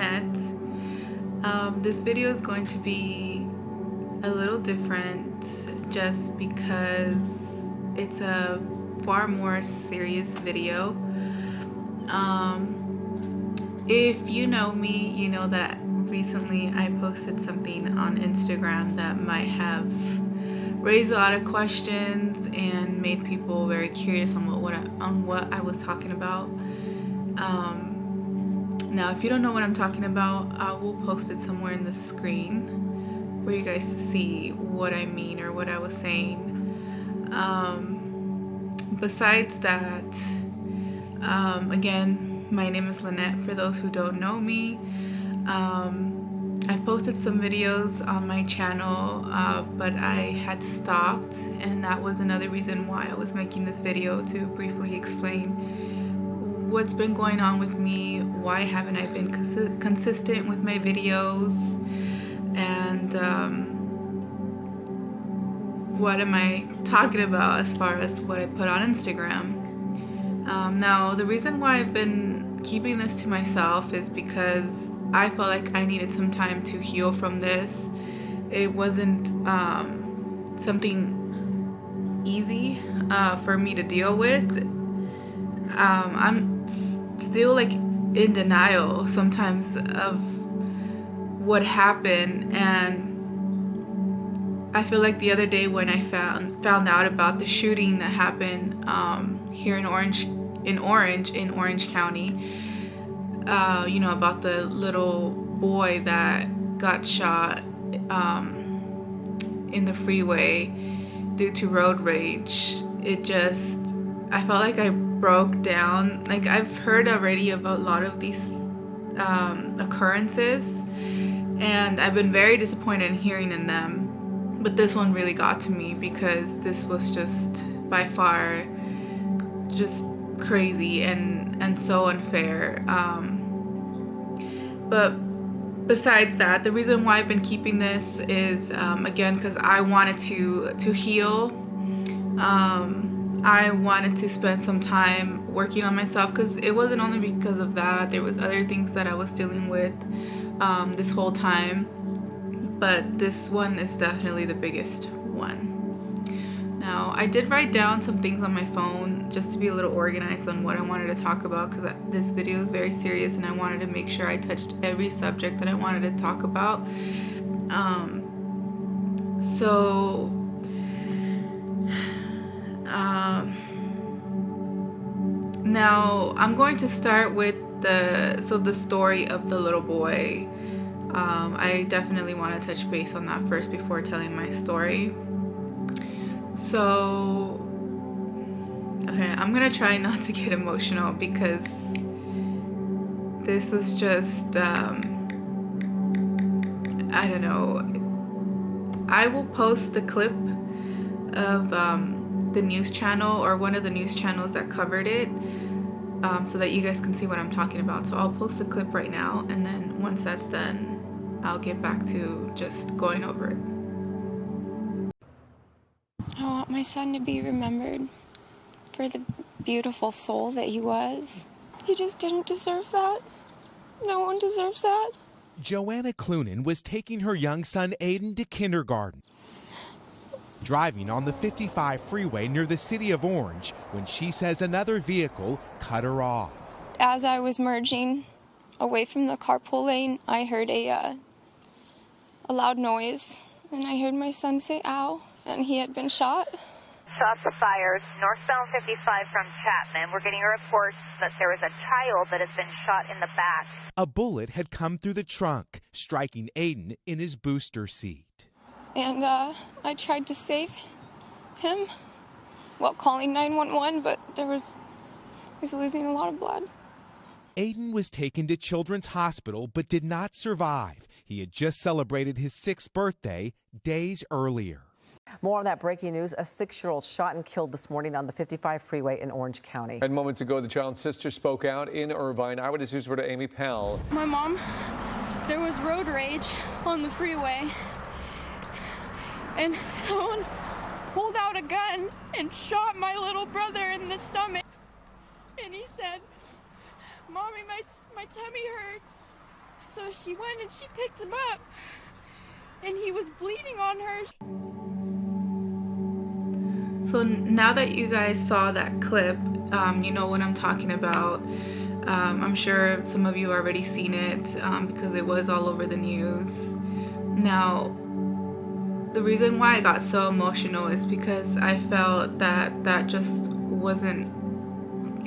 Lynette. This video is going to be a little different just because it's a far more serious video. If you know me, you know that recently I posted something on Instagram that might have raised a lot of questions and made people very curious on what I was talking about. Now, if you don't know what I'm talking about, I will post it somewhere in the screen for you guys to see what I mean or what I was saying. Besides that, again, my name is Lynette, for those who don't know me. I posted some videos on my channel, but I had stopped, and that was another reason why I was making this video, to briefly explain what's been going on with me, why haven't I been consistent with my videos, and what am I talking about as far as what I put on Instagram. Now, the reason why I've been keeping this to myself is because I felt like I needed some time to heal from this. It wasn't something easy for me to deal with. I'm still like in denial sometimes of what happened, and I feel like the other day when I found out about the shooting that happened here in Orange County, you know, about the little boy that got shot in the freeway due to road rage. I felt like I broke down. Like, I've heard already of a lot of these occurrences, and I've been very disappointed in hearing in them. But this one really got to me because this was just by far just crazy and so unfair. But besides that, the reason why I've been keeping this is again because I wanted to heal. I wanted to spend some time working on myself, because it wasn't only because of that. There was other things that I was dealing with this whole time, but this one is definitely the biggest one. Now, I did write down some things on my phone just to be a little organized on what I wanted to talk about, because this video is very serious and I wanted to make sure I touched every subject that I wanted to talk about. Now I'm going to start with the story of the little boy. I definitely want to touch base on that first before telling my story. So, okay, I'm gonna try not to get emotional because this was just, I don't know. I will post the clip of the news channel, or one of the news channels that covered it, so that you guys can see what I'm talking about. So I'll post the clip right now, and then once that's done, I'll get back to just going over it. I want my son to be remembered for the beautiful soul that he was. He just didn't deserve that. No one deserves that. Joanna Clunan was taking her young son Aiden to kindergarten, driving on the 55 freeway near the city of Orange when she says another vehicle cut her off. As I was merging away from the carpool lane, I heard a loud noise, and I heard my son say, "Ow," and he had been shot. Shots fired northbound 55 from Chapman. We're getting a report that there is a child that has been shot in the back. A bullet had come through the trunk, striking Aiden in his booster seat. And I tried to save him while calling 911, but he was losing a lot of blood. Aiden was taken to Children's Hospital but did not survive. He had just celebrated his 6th birthday days earlier. More on that breaking news. A 6-year-old shot and killed this morning on the 55 freeway in Orange County. And moments ago, the child's sister spoke out in Irvine. Eyewitness News reporter Amy Pell. My mom, there was road rage on the freeway, and someone pulled out a gun and shot my little brother in the stomach. And he said, "Mommy, my tummy hurts." So she went and she picked him up, and he was bleeding on her. So now that you guys saw that clip, you know what I'm talking about. I'm sure some of you already seen it because it was all over the news. Now, the reason why I got so emotional is because I felt that that just wasn't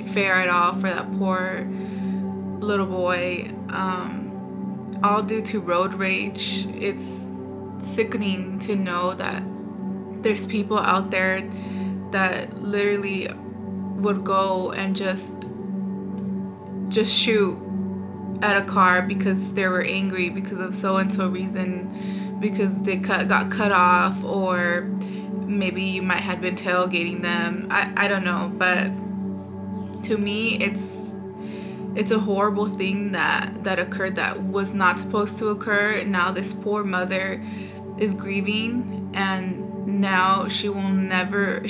fair at all for that poor little boy, all due to road rage. It's sickening to know that there's people out there that literally would go and just shoot at a car because they were angry because of so and so reason, because they got cut off, or maybe you might have been tailgating them. I don't know, but to me it's a horrible thing that occurred that was not supposed to occur. Now this poor mother is grieving, and now she will never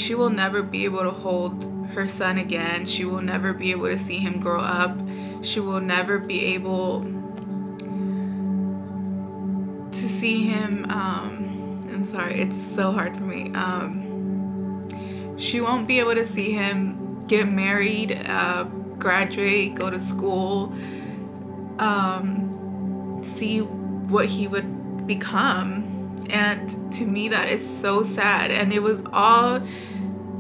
be able to hold her son again. She will never be able to see him grow up. She will never be able to see him, I'm sorry, it's so hard for me. She won't be able to see him get married, graduate, go to school, see what he would become. And to me, that is so sad. And it was all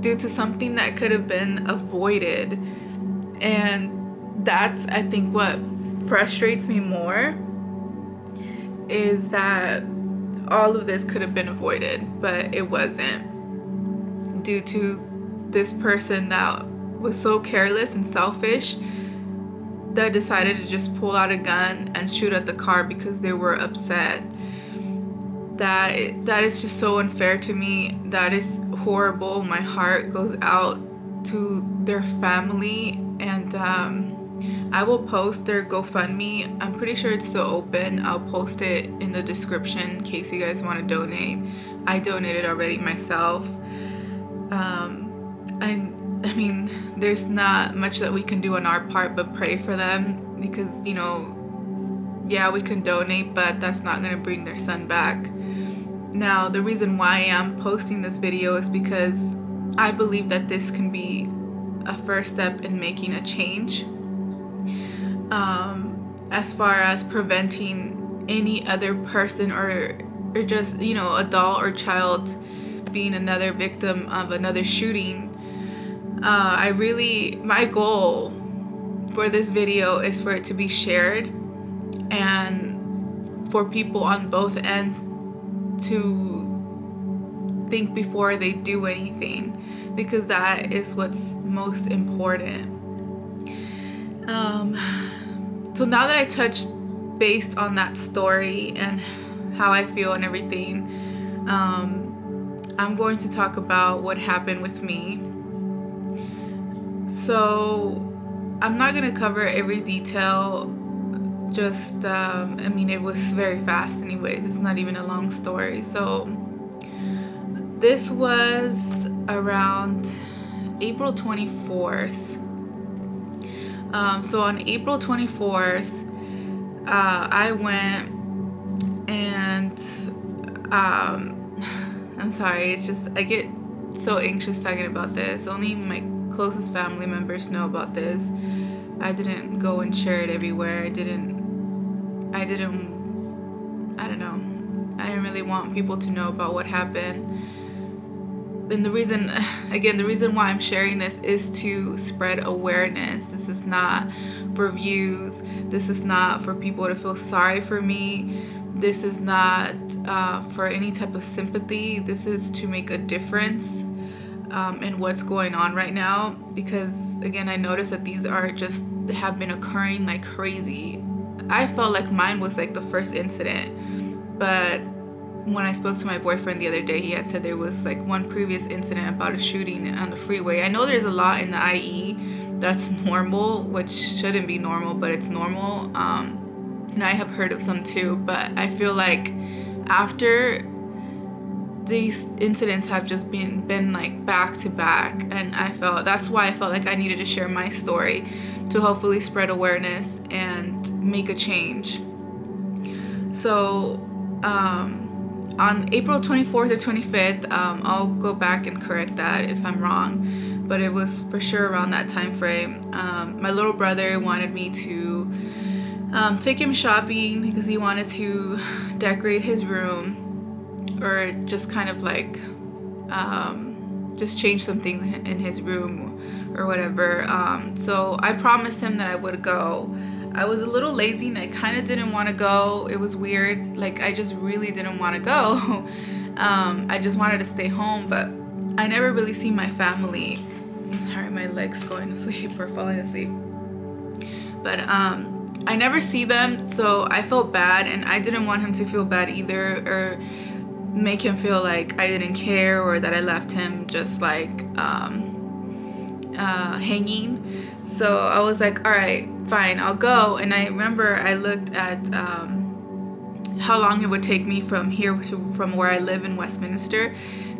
due to something that could have been avoided. And that's, I think, what frustrates me more, is that all of this could have been avoided, but it wasn't, due to this person that was so careless and selfish that decided to just pull out a gun and shoot at the car because they were upset. That is just so unfair to me. That is horrible. My heart goes out to their family, and I will post their GoFundMe. I'm pretty sure it's still open. I'll post it in the description in case you guys want to donate. I donated already myself. I mean, there's not much that we can do on our part but pray for them, because, you know, yeah, we can donate, but that's not going to bring their son back. Now, the reason why I am posting this video is because I believe that this can be a first step in making a change, as far as preventing any other person or just, you know, adult or child being another victim of another shooting. My goal for this video is for it to be shared, and for people on both ends to think before they do anything, because that is what's most important. So now that I touched base on that story and how I feel and everything, I'm going to talk about what happened with me. So I'm not going to cover every detail. Just, I mean, it was very fast anyways. It's not even a long story. So this was around April 24th. So on April 24th, I went and, I'm sorry, it's just, I get so anxious talking about this. Only my closest family members know about this. I didn't go and share it everywhere. I don't know. I didn't really want people to know about what happened. And the reason why I'm sharing this is to spread awareness. This is not for views. This is not for people to feel sorry for me. This is not for any type of sympathy. This is to make a difference in what's going on right now. Because again, I noticed that these have been occurring like crazy. I felt like mine was like the first incident, but when I spoke to my boyfriend the other day, he had said there was like one previous incident about a shooting on the freeway. I know there's a lot in the IE that's normal, which shouldn't be normal, but it's normal. And I have heard of some too, but I feel like after these incidents have just been like back to back, and that's why I felt like I needed to share my story to hopefully spread awareness and make a change. So on April 24th or 25th, I'll go back and correct that if I'm wrong, but it was for sure around that time frame. My little brother wanted me to take him shopping because he wanted to decorate his room, or just kind of like just change some things in his room or whatever. So I promised him that I would go. I was a little lazy and I kind of didn't want to go. It was weird. Like, I just really didn't want to go. I just wanted to stay home, but I never really see my family. Sorry, my leg's going to sleep or falling asleep. But I never see them, so I felt bad, and I didn't want him to feel bad either, or make him feel like I didn't care or that I left him just like hanging. So I was like, all right, fine, I'll go. And I remember I looked at how long it would take me from here from where I live in Westminster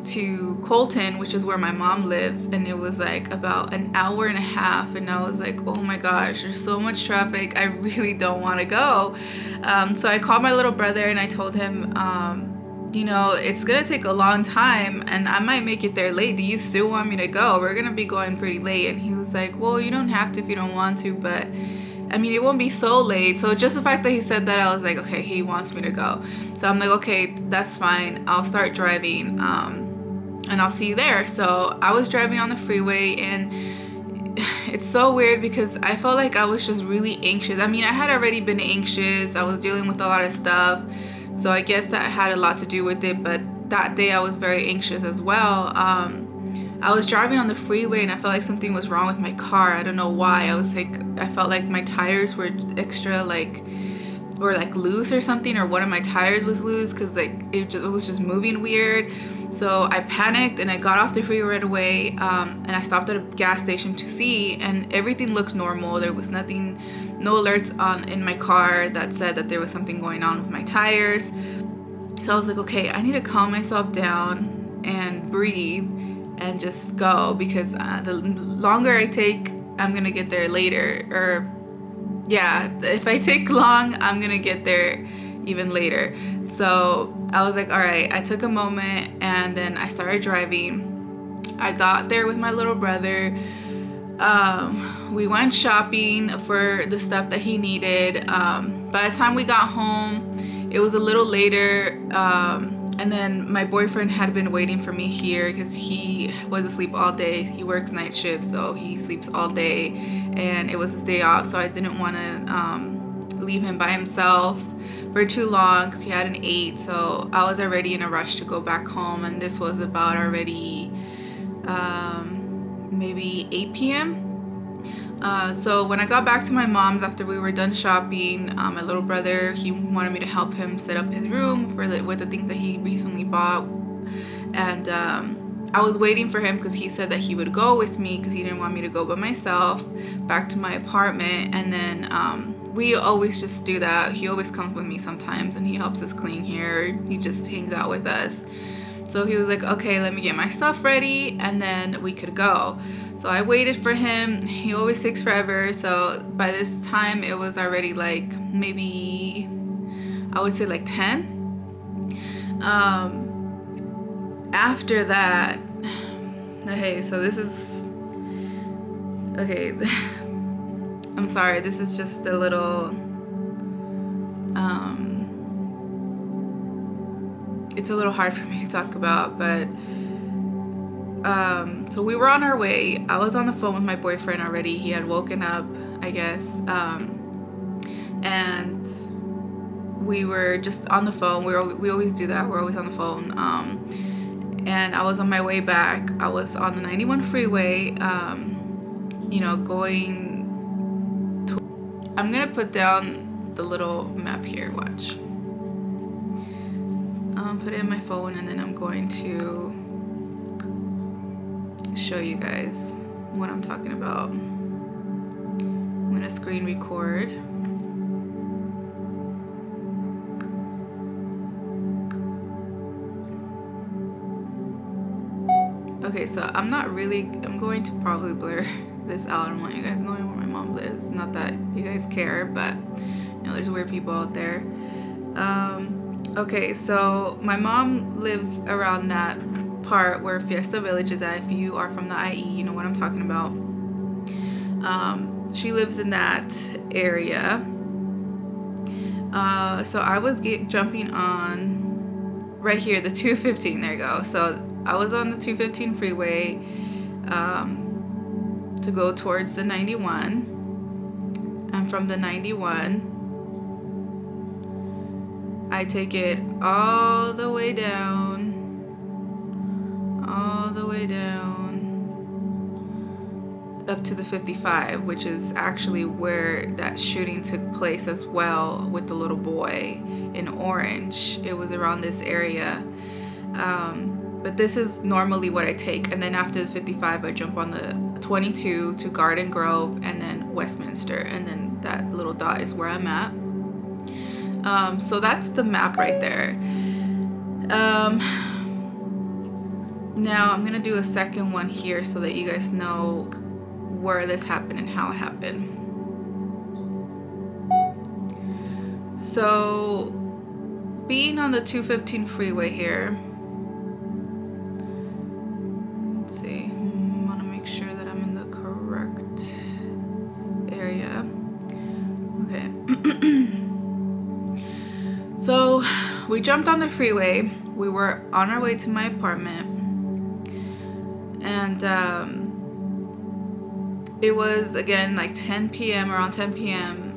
to Colton, which is where my mom lives, and it was like about an hour and a half, and I was like, oh my gosh, there's so much traffic, I really don't want to go. So I called my little brother and I told him, you know, it's gonna take a long time and I might make it there late. Do you still want me to go? We're gonna be going pretty late. And he was like, well, you don't have to if you don't want to, but I mean, it won't be so late. So just the fact that he said that, I was like, okay, he wants me to go. So I'm like, okay, that's fine, I'll start driving, and I'll see you there. So I was driving on the freeway, and it's so weird because I felt like I was just really anxious. I mean, I had already been anxious, I was dealing with a lot of stuff, so I guess that had a lot to do with it, but that day I was very anxious as well. I was driving on the freeway and I felt like something was wrong with my car. I don't know why. I felt like my tires were extra or loose or something, or one of my tires was loose because like it was just moving weird. So I panicked and I got off the freeway right away, and I stopped at a gas station to see, and everything looked normal. There was nothing, no alerts in my car that said that there was something going on with my tires. So I was like, okay, I need to calm myself down and breathe and just go, because the longer I take, I'm gonna get there later. Or yeah, if I take long, I'm gonna get there even later. So I was like, all right. I took a moment and then I started driving. I got there with my little brother. We went shopping for the stuff that he needed. By the time we got home, it was a little later, and then my boyfriend had been waiting for me here because he was asleep all day. He works night shift, so he sleeps all day, and it was his day off, so I didn't want to leave him by himself for too long because he hadn't ate. So I was already in a rush to go back home, and this was about already maybe 8 p.m. So when I got back to my mom's after we were done shopping, my little brother, he wanted me to help him set up his room with the things that he recently bought, and I was waiting for him because he said that he would go with me because he didn't want me to go by myself back to my apartment. And then we always just do that. He always comes with me sometimes, and he helps us clean here. He just hangs out with us. So he was like, okay, let me get my stuff ready and then we could go. So I waited for him. He always takes forever. So by this time it was already like maybe, I would say like 10. After that, okay, so this is, okay, I'm sorry, this is just a little, it's a little hard for me to talk about, but so we were on our way. I was on the phone with my boyfriend already. He had woken up, I guess, and we were just on the phone. We always do that. We're always on the phone. And I was on my way back. I was on the 91 freeway, you know, going to, I'm gonna put down the little map here, watch. Put it in my phone, and then I'm going to show you guys what I'm talking about. I'm gonna screen record. Okay, so I'm going to probably blur this out. I don't want you guys knowing where my mom lives. Not that you guys care, but you know, there's weird people out there. Okay, so my mom lives around that part where Fiesta Village is at. If you are from the IE, you know what I'm talking about. She lives in that area. So I was jumping on right here, the 215. There you go. So I was on the 215 freeway to go towards the 91. And from the 91, I take it all the way down, up to the 55, which is actually where that shooting took place as well with the little boy in Orange. It was around this area. But this is normally what I take. And then after the 55, I jump on the 22 to Garden Grove and then Westminster. And then that little dot is where I'm at. So that's the map right there. Now I'm gonna do a second one here so that you guys know where this happened and how it happened. So being on the 215 freeway here, let's see, I want to make sure that I'm in the correct area. Okay. So we jumped on the freeway. We were on our way to my apartment, and it was again like 10 p.m. around 10 p.m.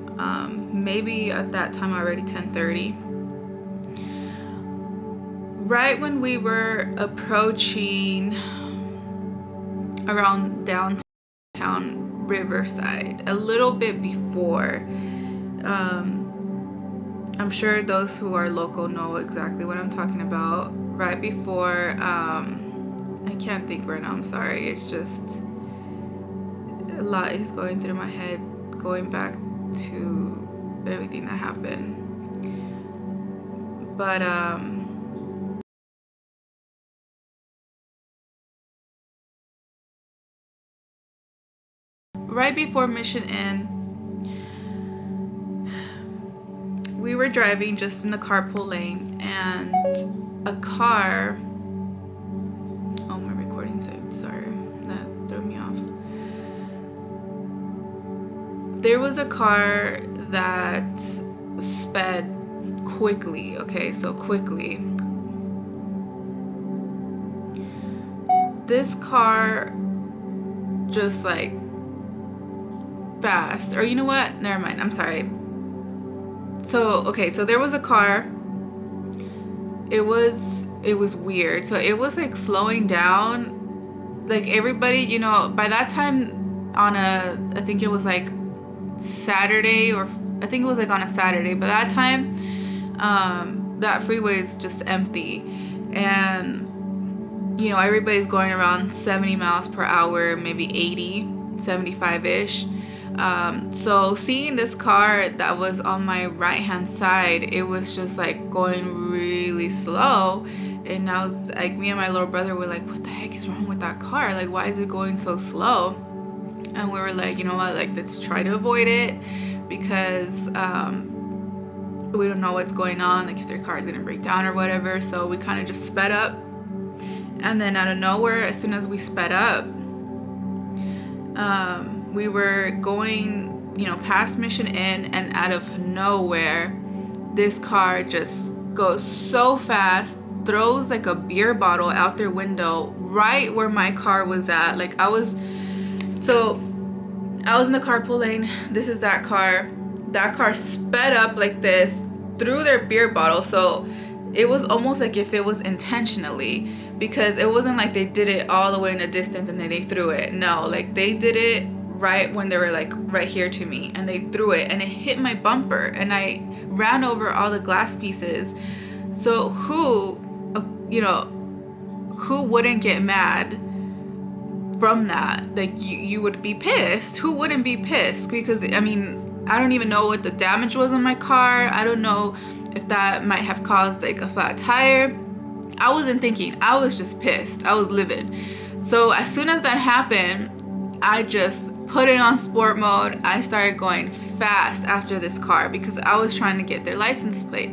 Maybe at that time already 10:30. Right when we were approaching around downtown Riverside, a little bit before. I'm sure those who are local know exactly what I'm talking about. Right before, I can't think right now, I'm sorry. It's just a lot is going through my head, going back to everything that happened. But, right before Mission Inn, we were driving just in the carpool lane, and a car, oh, my recording saved, sorry, that threw me off. There was a car that sped quickly, okay, so quickly. This car just like fast, or you know what, never mind, I'm sorry. So, okay, so there was a car. It was weird. So it was like slowing down. Like everybody, you know, by that time on I think it was like Saturday, or I think it was like on a Saturday. By that time, that freeway is just empty. And, you know, everybody's going around 70 miles per hour, maybe 80, 75-ish. So seeing this car that was on my right hand side, it was just like going really slow, and I was like, me and my little brother were like, what the heck is wrong with that car? Like, why is it going so slow? And we were like, you know what, like, let's try to avoid it, because we don't know what's going on, like if their car is gonna break down or whatever. So we kind of just sped up, and then out of nowhere, as soon as we sped up, we were going, you know, past Mission Inn, and out of nowhere, this car just goes so fast, throws like a beer bottle out their window right where my car was at. Like I was in the carpool lane. This is that car. That car sped up like this, threw their beer bottle. So it was almost like if it was intentionally, because it wasn't like they did it all the way in the distance and then they threw it. No, like they did it right when they were like right here to me, and they threw it, and it hit my bumper, and I ran over all the glass pieces. So who wouldn't get mad from that? Like you would be pissed. Who wouldn't be pissed? Because I mean, I don't even know what the damage was on my car. I don't know if that might have caused like a flat tire. I wasn't thinking, I was just pissed. I was livid. So as soon as that happened, I just put it on sport mode. I started going fast after this car because I was trying to get their license plate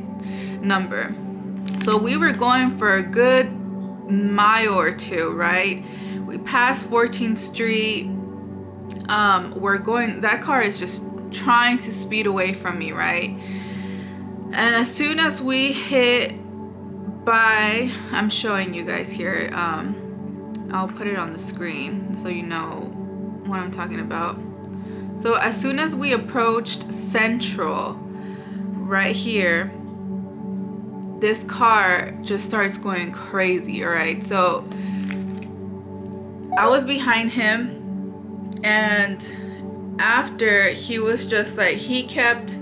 number. So we were going for a good mile or two, right? We passed 14th Street. That car is just trying to speed away from me, right? And as soon as we hit by, I'm showing you guys here, I'll put it on the screen so you know what I'm talking about. So as soon as we approached Central right here, this car just starts going crazy. All right, so I was behind him, and after he was just like, he kept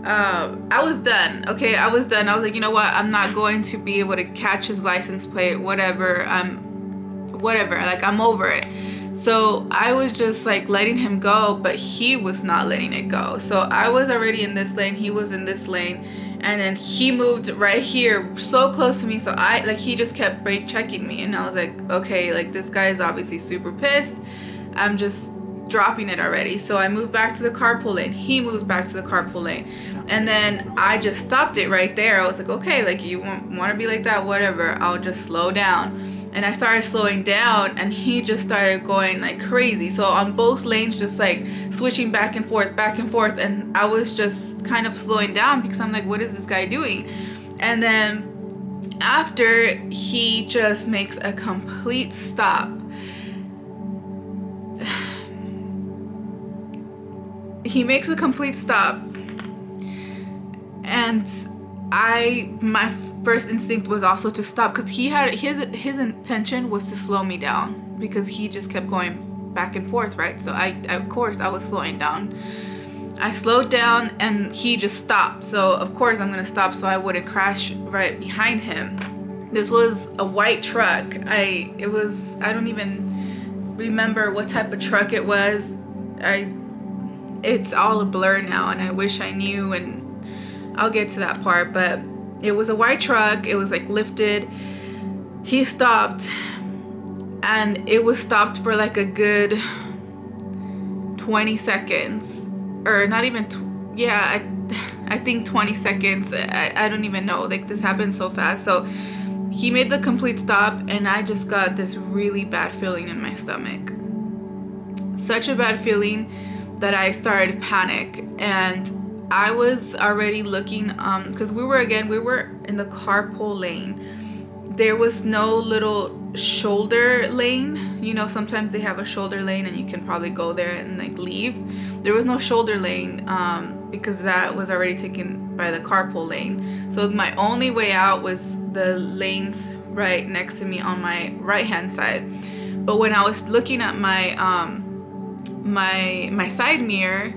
I was done. Okay, I was done. I was like, you know what, I'm not going to be able to catch his license plate, whatever, like I'm over it. So I was just like letting him go, but he was not letting it go. So I was already in this lane, he was in this lane, and then he moved right here so close to me. So he just kept brake checking me, and I was like, okay, like this guy is obviously super pissed. I'm just dropping it already. So I moved back to the carpool lane, he moves back to the carpool lane, and then I just stopped it right there. I was like, okay, like you want to be like that, whatever, I'll just slow down. And I started slowing down, and he just started going like crazy. So on both lanes, just like switching back and forth, and I was just kind of slowing down because I'm like, what is this guy doing? And then after, he just makes a complete stop. He makes a complete stop, and my first instinct was also to stop, because he had his intention was to slow me down, because he just kept going back and forth, right? So of course I was slowing down. I slowed down, and he just stopped. So of course I'm gonna stop so I wouldn't crash right behind him. This was a white truck. I don't even remember what type of truck it was. It's all a blur now, and I wish I knew, and I'll get to that part. But it was a white truck. It was like lifted. He stopped, and it was stopped for like a good 20 seconds, or not even I think 20 seconds. I don't even know, like this happened so fast. So he made the complete stop, and I just got this really bad feeling in my stomach, such a bad feeling that I started to panic. And I was already looking, because we were in the carpool lane. There was no little shoulder lane. You know, sometimes they have a shoulder lane and you can probably go there and like leave. There was no shoulder lane, because that was already taken by the carpool lane. So my only way out was the lanes right next to me on my right hand side. But when I was looking at my my side mirror,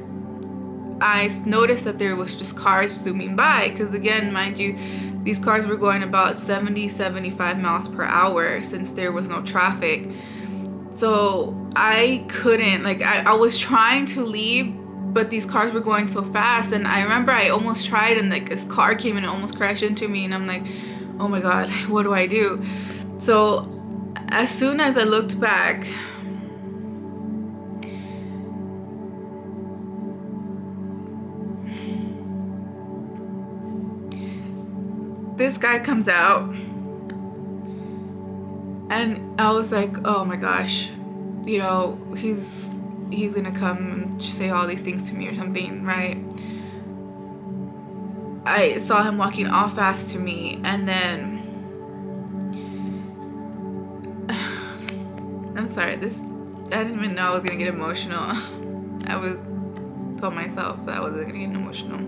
I noticed that there was just cars zooming by, because again, mind you, these cars were going about 70-75 miles per hour since there was no traffic. So I couldn't, like, I was trying to leave, but these cars were going so fast. And I remember I almost tried, and like this car came and almost crashed into me, and I'm like, oh my god, what do I do? So as soon as I looked back, this guy comes out, and I was like, oh my gosh, you know, he's gonna come and say all these things to me or something, right? I saw him walking all fast to me, and then I'm sorry, I didn't even know I was gonna get emotional. I told myself that I wasn't gonna get emotional.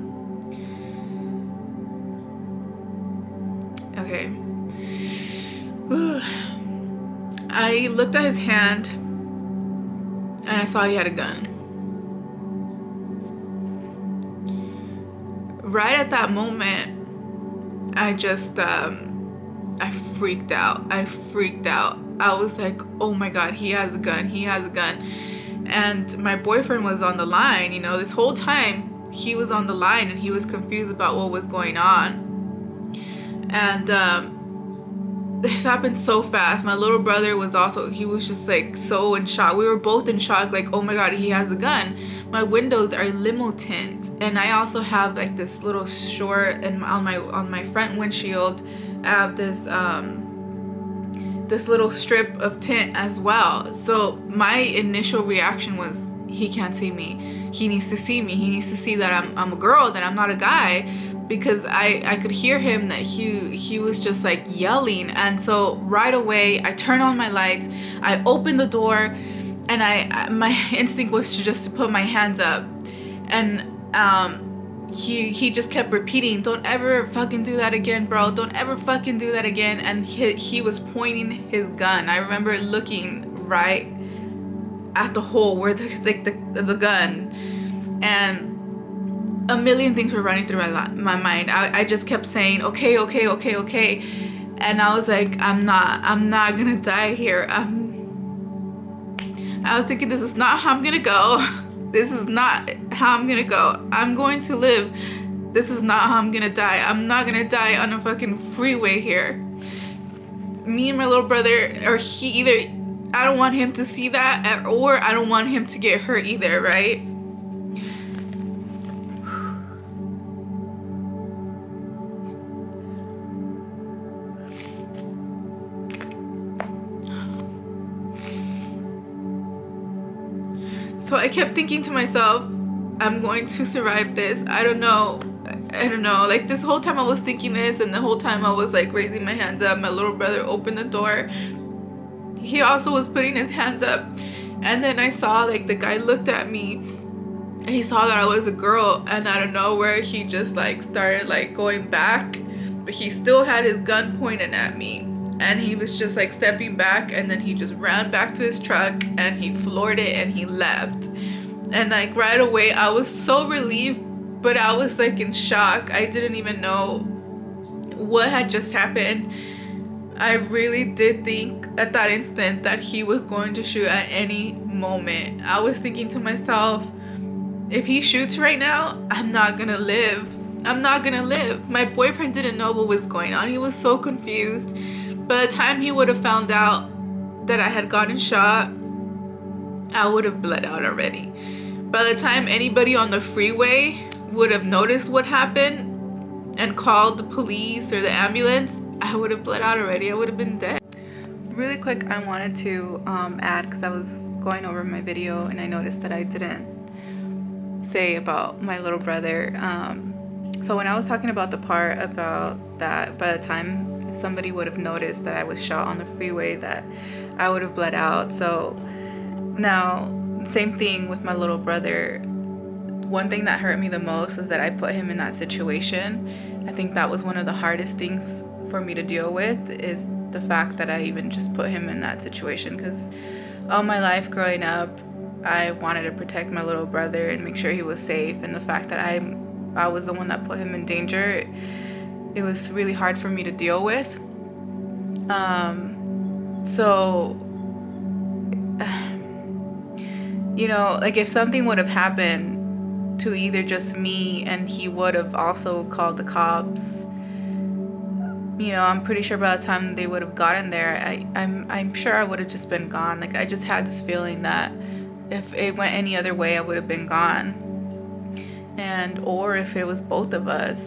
Okay. I looked at his hand, and I saw he had a gun. Right at that moment, I just I freaked out. I was like, oh my god, he has a gun. And my boyfriend was on the line, you know, this whole time he was on the line, and he was confused about what was going on. And this happened so fast. My little brother was also, he was just like so in shock. We were both in shock, like, oh my god, he has a gun. My windows are limo tint, and I also have like this little short, and on my front windshield I have this this little strip of tint as well. So my initial reaction was, he can't see me, he needs to see me, he needs to see that I'm a girl, that I'm not a guy, because I could hear him that he was just like yelling. And so right away I turned on my lights, I opened the door, and my instinct was to put my hands up, and he just kept repeating, don't ever fucking do that again, bro, don't ever fucking do that again. And he was pointing his gun. I remember looking right at the hole where the gun, and a million things were running through my mind. I just kept saying, okay, okay, okay, okay, and I was like, I'm not gonna die here. I was thinking, this is not how I'm gonna go. This is not how I'm gonna go. I'm going to live. This is not how I'm gonna die. I'm not gonna die on a fucking freeway here. Me and my little brother, or he, either I don't want him to see that, or I don't want him to get hurt either, right? So I kept thinking to myself, I'm going to survive this. I don't know. Like, this whole time I was thinking this, and the whole time I was like raising my hands up. My little brother opened the door. He also was putting his hands up. And then I saw, like, the guy looked at me. He saw that I was a girl, and out of nowhere he just like started like going back, but he still had his gun pointed at me. And he was just like stepping back, and then he just ran back to his truck, and he floored it, and he left. And like right away I was so relieved, but I was like in shock. I didn't even know what had just happened. I really did think at that instant that he was going to shoot at any moment. I was thinking to myself, if he shoots right now, I'm not gonna live. I'm not gonna live. My boyfriend didn't know what was going on. He was so confused. By the time he would have found out that I had gotten shot, I would have bled out already. By the time anybody on the freeway would have noticed what happened and called the police or the ambulance, I would have bled out already. I would have been dead. Really quick, I wanted to add, because I was going over my video and I noticed that I didn't say about my little brother. So when I was talking about the part about that, by the time somebody would have noticed that I was shot on the freeway, that I would have bled out. So now, same thing with my little brother. One thing that hurt me the most is that I put him in that situation. I think that was one of the hardest things for me to deal with, is the fact that I even just put him in that situation, because all my life growing up I wanted to protect my little brother and make sure he was safe, and the fact that I was the one that put him in danger, it was really hard for me to deal with. So you know, like, if something would have happened to either just me and he would have also called the cops, you know, I'm pretty sure by the time they would have gotten there, I'm sure I would have just been gone. Like, I just had this feeling that if it went any other way, I would have been gone. And or if it was both of us,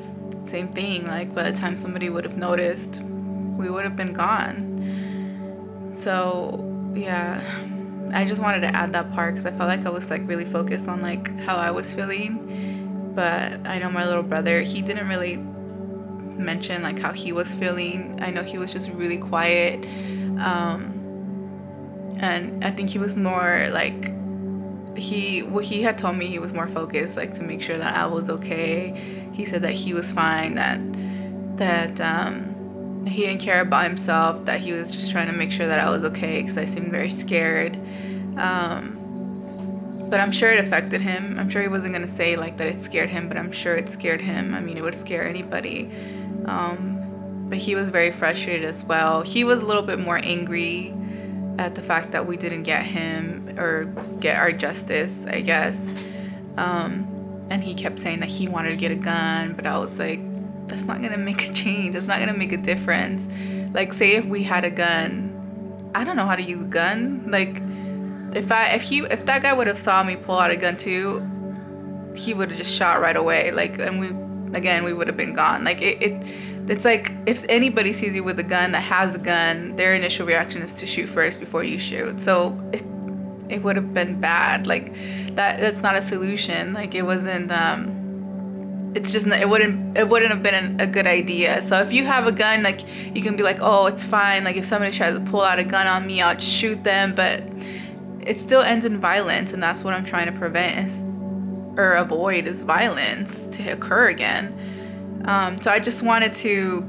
same thing. Like, by the time somebody would have noticed, we would have been gone. So yeah, I just wanted to add that part because I felt like I was like really focused on like how I was feeling. But I know my little brother, he didn't really mention like how he was feeling. I know he was just really quiet, and I think he was more like, he had told me he was more focused like to make sure that I was okay. He said that he was fine, that he didn't care about himself, that he was just trying to make sure that I was okay because I seemed very scared. But I'm sure it affected him. I'm sure he wasn't gonna say like that it scared him, but I'm sure it scared him. I mean, it would scare anybody. But he was very frustrated as well. He was a little bit more angry at the fact that we didn't get him or get our justice, I guess. And he kept saying that he wanted to get a gun, but I was like, that's not gonna make a change. It's not gonna make a difference. Like, say if we had a gun, I don't know how to use a gun. Like, if that guy would have saw me pull out a gun too, he would have just shot right away. Like, and we would have been gone. Like, it's like if anybody sees you with a gun that has a gun, their initial reaction is to shoot first before you shoot. So it would have been bad. Like, that's not a solution. Like, it wasn't. It's just it wouldn't have been a good idea. So if you have a gun, like, you can be like, oh, it's fine. Like, if somebody tries to pull out a gun on me, I'll just shoot them. But it still ends in violence, and that's what I'm trying to prevent or avoid, is violence to occur again. So I just wanted to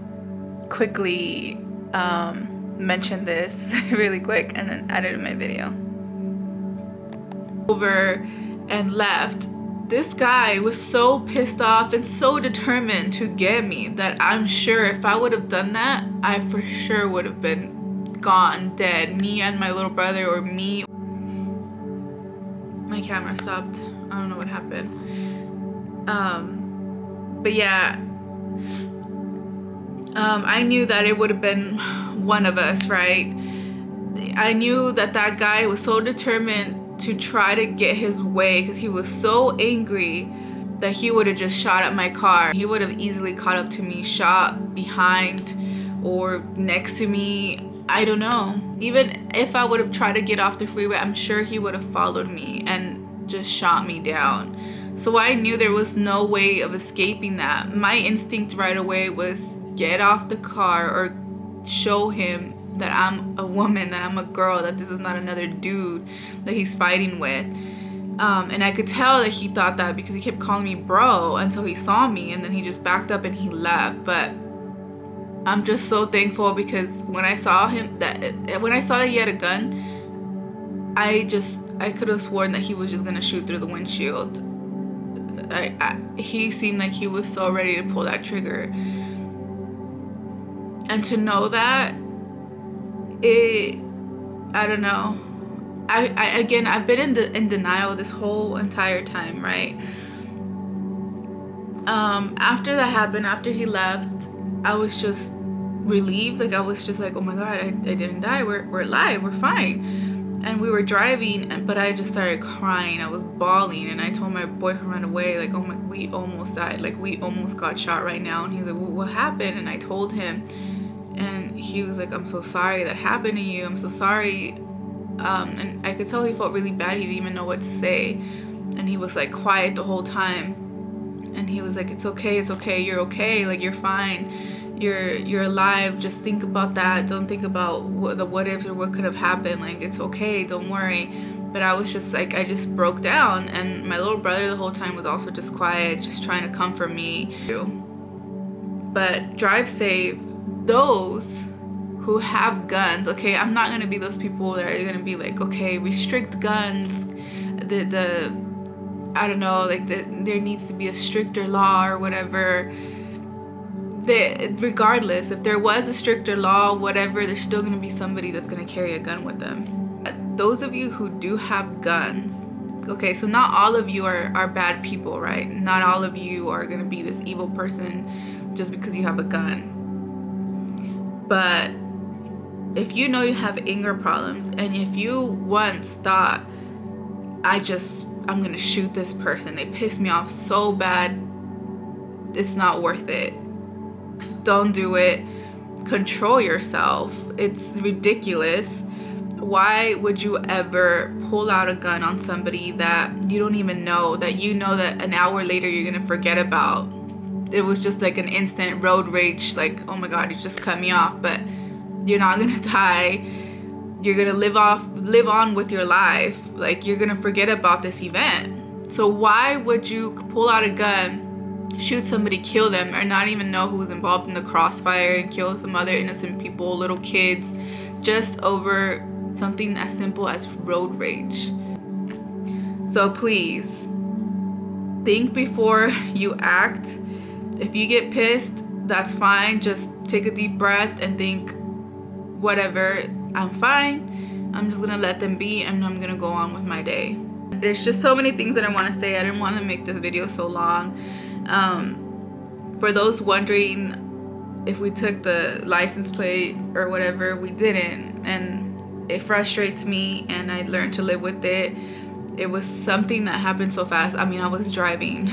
quickly mention this really quick and then add it in my video. Over and left. This guy was so pissed off and so determined to get me that I'm sure if I would have done that, I for sure would have been gone, dead. Me and my little brother, or me. My camera stopped. I don't know what happened. But yeah. I knew that it would have been one of us, right? I knew that guy was so determined to try to get his way because he was so angry that he would have just shot at my car. He would have easily caught up to me, shot behind or next to me. I don't know. Even if I would have tried to get off the freeway, I'm sure he would have followed me and just shot me down. So I knew there was no way of escaping that. My instinct right away was get off the car or show him that I'm a woman, that I'm a girl, that this is not another dude that he's fighting with. And I could tell that he thought that because he kept calling me bro until he saw me, and then he just backed up and he left. But I'm just so thankful because when I saw that he had a gun, I could have sworn that he was just gonna shoot through the windshield. He seemed like he was so ready to pull that trigger. And to know that, I don't know. I've been in denial this whole entire time, right? After that happened, after he left, I was just relieved. Like, I was just like, oh my God, I didn't die. We're alive. We're fine. And we were driving, but I just started crying. I was bawling, and I told my boyfriend right away, like, oh my, we almost died. Like, we almost got shot right now. And he's like, well, what happened? And I told him. And he was like, I'm so sorry that happened to you. I'm so sorry. And I could tell he felt really bad. He didn't even know what to say. And he was like quiet the whole time. And he was like, it's okay, you're okay. Like, you're fine. You're alive. Just think about that. Don't think about the what ifs or what could have happened. Like, it's okay, don't worry. But I was just like, I just broke down. And my little brother the whole time was also just quiet, just trying to comfort me. But drive safe. Those who have guns, okay, I'm not gonna be those people that are gonna be like, okay, restrict guns, I don't know, like there needs to be a stricter law or whatever. Regardless, if there was a stricter law, whatever, there's still gonna be somebody that's gonna carry a gun with them. Those of you who do have guns, okay, so not all of you are bad people, right? Not all of you are gonna be this evil person just because you have a gun. But if you know you have anger problems, and if you once thought, I'm gonna shoot this person, they pissed me off so bad, it's not worth it. Don't do it. Control yourself. It's ridiculous. Why would you ever pull out a gun on somebody that you don't even know, that you know that an hour later you're gonna forget about? It was just like an instant road rage, like, oh my God, you just cut me off. But you're not gonna die. You're gonna live on with your life. Like, you're gonna forget about this event. So why would you pull out a gun, shoot somebody, kill them, or not even know who's involved in the crossfire and kill some other innocent people, little kids, just over something as simple as road rage? So please, think before you act. If you get pissed, that's fine. Just take a deep breath and think, whatever, I'm fine. I'm just gonna let them be, and I'm gonna go on with my day. There's just so many things that I want to say. I didn't want to make this video so long. For those wondering if we took the license plate or whatever. We didn't, and it frustrates me, and I learned to live with it. It was something that happened so fast. I mean, I was driving.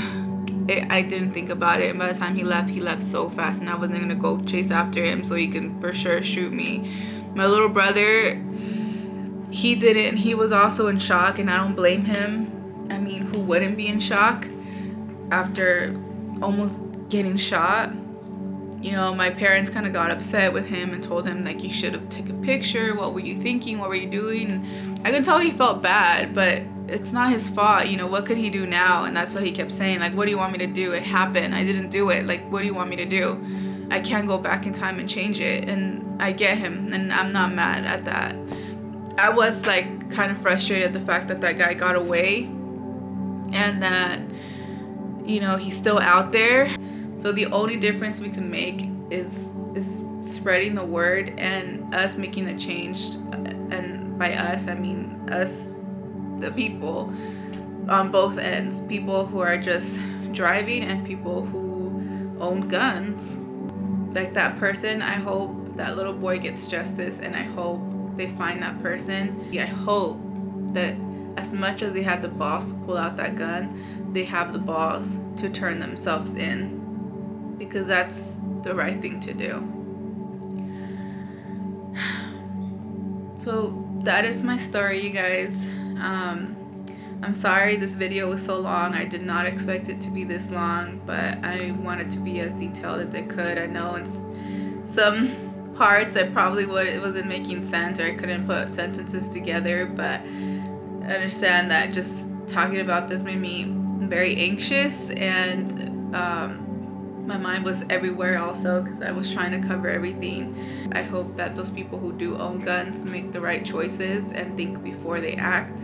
I didn't think about it, and by the time he left so fast, and I wasn't gonna go chase after him so he can for sure shoot me. My little brother, he didn't. He was also in shock, and I don't blame him. I mean, who wouldn't be in shock after almost getting shot? You know, my parents kind of got upset with him and told him, like, you should have taken a picture. What were you thinking? What were you doing? And I can tell he felt bad, but it's not his fault. You know, what could he do now? And that's what he kept saying, like, what do you want me to do? It happened. I didn't do it. Like, what do you want me to do? I can't go back in time and change it. And I get him, and I'm not mad at that. I was, like, kind of frustrated at the fact that that guy got away and that, you know, he's still out there. So the only difference we can make is spreading the word and us making the change. And by us, I mean us, the people on both ends. People who are just driving and people who own guns. Like that person, I hope that little boy gets justice, and I hope they find that person. I hope that as much as they had the balls to pull out that gun, they have the balls to turn themselves in, because that's the right thing to do. So that is my story, you guys. I'm sorry this video was so long. I did not expect it to be this long, but I wanted to be as detailed as I could. I know in some parts it wasn't making sense, or I couldn't put sentences together, but I understand that just talking about this made me very anxious, and my mind was everywhere also because I was trying to cover everything. I hope that those people who do own guns make the right choices and think before they act.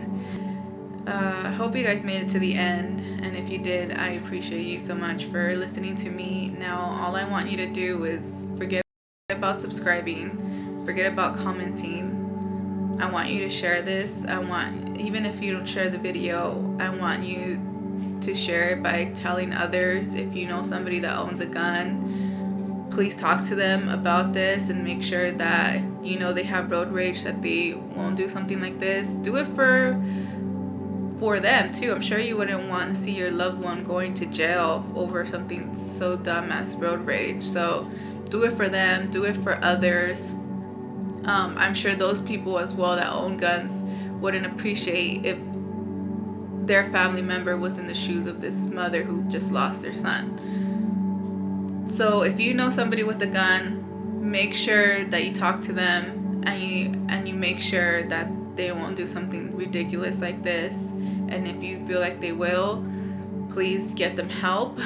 I hope you guys made it to the end, and if you did, I appreciate you so much for listening to me. Now all I want you to do is forget about subscribing, forget about commenting. I want you to share this. Even if you don't share the video, I want you to share it by telling others. If you know somebody that owns a gun, please talk to them about this and make sure that you know they have road rage, that they won't do something like this. Do it for them too. I'm sure you wouldn't want to see your loved one going to jail over something so dumb as road rage. So do it for them, do it for others. I'm sure those people as well that own guns wouldn't appreciate if their family member was in the shoes of this mother who just lost their son. So if you know somebody with a gun, make sure that you talk to them, and you make sure that they won't do something ridiculous like this. And if you feel like they will, please get them help.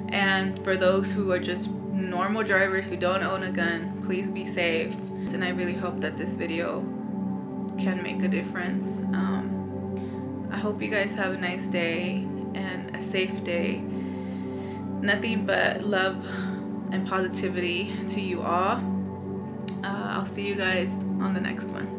And for those who are just normal drivers who don't own a gun, please be safe. And I really hope that this video can make a difference. I hope you guys have a nice day and a safe day. Nothing but love and positivity to you all. I'll see you guys on the next one.